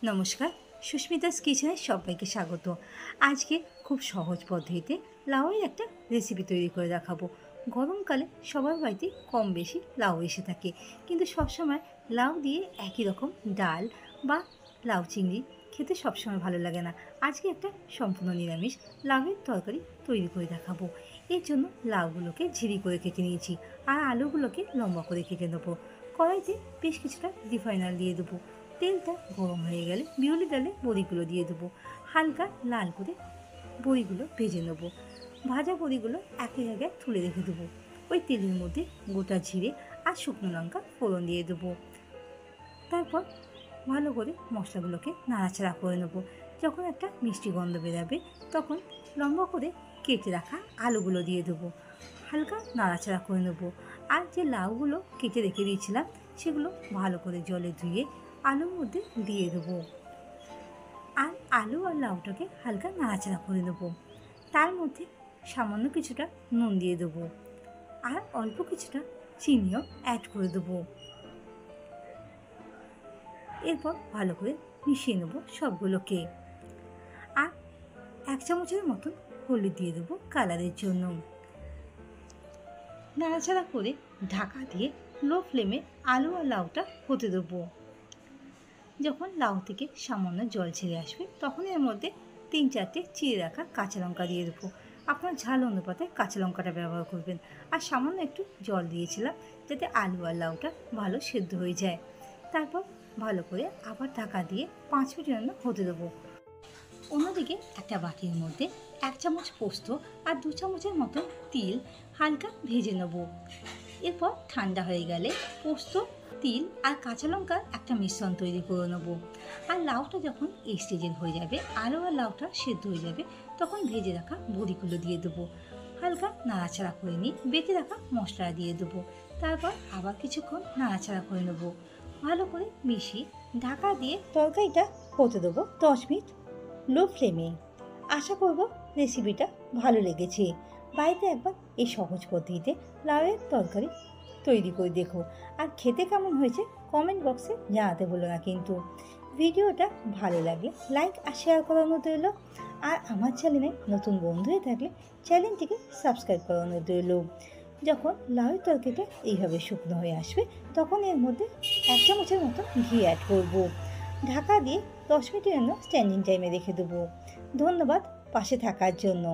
নমস্কার, সুস্মিতাস কিচেনে সবাইকে স্বাগত। আজকে খুব সহজ পদ্ধতিতে লাউয়ের একটা রেসিপি তৈরি করে দেখাবো। গরমকালে সবার বাড়িতে কম বেশি লাউ এসে থাকে, কিন্তু সবসময় লাউ দিয়ে একই রকম ডাল বা লাউ চিংড়ি খেতে সবসময় ভালো লাগে না। আজকে একটা সম্পূর্ণ নিরামিষ লাউয়ের তরকারি তৈরি করে দেখাবো। এর জন্য লাউগুলোকে ঝিরি করে কেটে নিয়েছি আর আলুগুলোকে লম্বা করে কেটে নেবো। কড়াইতে বেশ কিছুটা রিফাইন অয়েল দিয়ে দেবো। তেলটা গরম হয়ে গেলে বিউলি ডালে বড়িগুলো দিয়ে দেবো। হালকা লাল করে বড়িগুলো ভেজে নেবো। ভাজা বড়িগুলো একই জায়গায় তুলে রেখে দেবো। ওই তেলের মধ্যে গোটা জিরে আর শুকনো লঙ্কা ফোড়ন দিয়ে দেবো। তারপর ভালো করে মশলাগুলোকে নাড়াচাড়া করে নেবো। যখন একটা মিষ্টি গন্ধ বেরাবে তখন লম্বা করে কেটে রাখা আলুগুলো দিয়ে দেবো। হালকা নাড়াচাড়া করে নেবো। আর যে লাউগুলো কেটে রেখে দিয়েছিলাম সেগুলো ভালো করে জলে ধুয়ে আলুর মধ্যে দিয়ে দেবো। আর আলু আর লাউটাকে হালকা নাড়াচাড়া করে দেবো। তার মধ্যে সামান্য কিছুটা নুন দিয়ে দেবো আর অল্প কিছুটা চিনিও অ্যাড করে দেবো। এরপর ভালো করে মিশিয়ে নেবো সবগুলোকে। আর 1 চামচের মতন হলুদ দিয়ে দেবো কালারের জন্য। নাড়াচাড়া করে ঢাকা দিয়ে লো ফ্লেমে আলু আর লাউটা হতে দেবো। যখন লাউ থেকে সামান্য জল ছেড়ে আসবে তখন এর মধ্যে 3-4টে চিড়ে রাখা কাঁচা লঙ্কা দিয়ে দেবো। আপনার ঝাল অনুপাতে কাঁচা লঙ্কাটা ব্যবহার করবেন। আর সামান্য একটু জল দিয়েছিলাম যাতে আলু আর লাউটা ভালো সেদ্ধ হয়ে যায়। তারপর ভালো করে আবার ঢাকা দিয়ে 5 মিনিটের জন্য হতে দেবো। অন্যদিকে একটা বাটির মধ্যে 1 চামচ পোস্ত আর 2 চামচের মতন তিল হালকা ভেজে নেব। এরপর ঠান্ডা হয়ে গেলে পোস্ত, তিল আর কাঁচা লঙ্কার একটা মিশ্রণ তৈরি করে নেব। আর লাউটা যখন এই স্টেজের হয়ে যাবে, আলু আর লাউটা সেদ্ধ হয়ে যাবে, তখন ভেজে রাখা বড়িগুলো দিয়ে দেবো। হালকা নাড়াচাড়া করে নিয়ে বেটে রাখা মশলা দিয়ে দেবো। তারপর আবার কিছুক্ষণ নাড়াচাড়া করে নেব। ভালো করে মিশিয়ে ঢাকা দিয়ে তরকারিটা হতে দেবো 10 মিনিট লো ফ্লেমে। আশা করব রেসিপিটা ভালো লেগেছে। বাড়িতে একবার এই সহজ পদ্ধতিতে লাউয়ের তরকারি তৈরি করে দেখো। আর খেতে কেমন হয়েছে কমেন্ট বক্সে জানাতে ভুলো না কিন্তু। ভিডিওটা ভালো লাগলে লাইক আর শেয়ার করার মতো রইল। আর আমার চ্যানেলে নতুন বন্ধু হয়ে থাকলে চ্যানেলটিকে সাবস্ক্রাইব করার মতো রইল। যখন লাউয়ের তরকারিটা এইভাবে শুকনো হয়ে আসবে তখন এর মধ্যে 1 চামচের মতো ঘি অ্যাড করব। ঢাকা দিয়ে 10 মিনিটের জন্য স্ট্যান্ডিং টাইমে রেখে দেবো। ধন্যবাদ পাশে থাকার জন্য।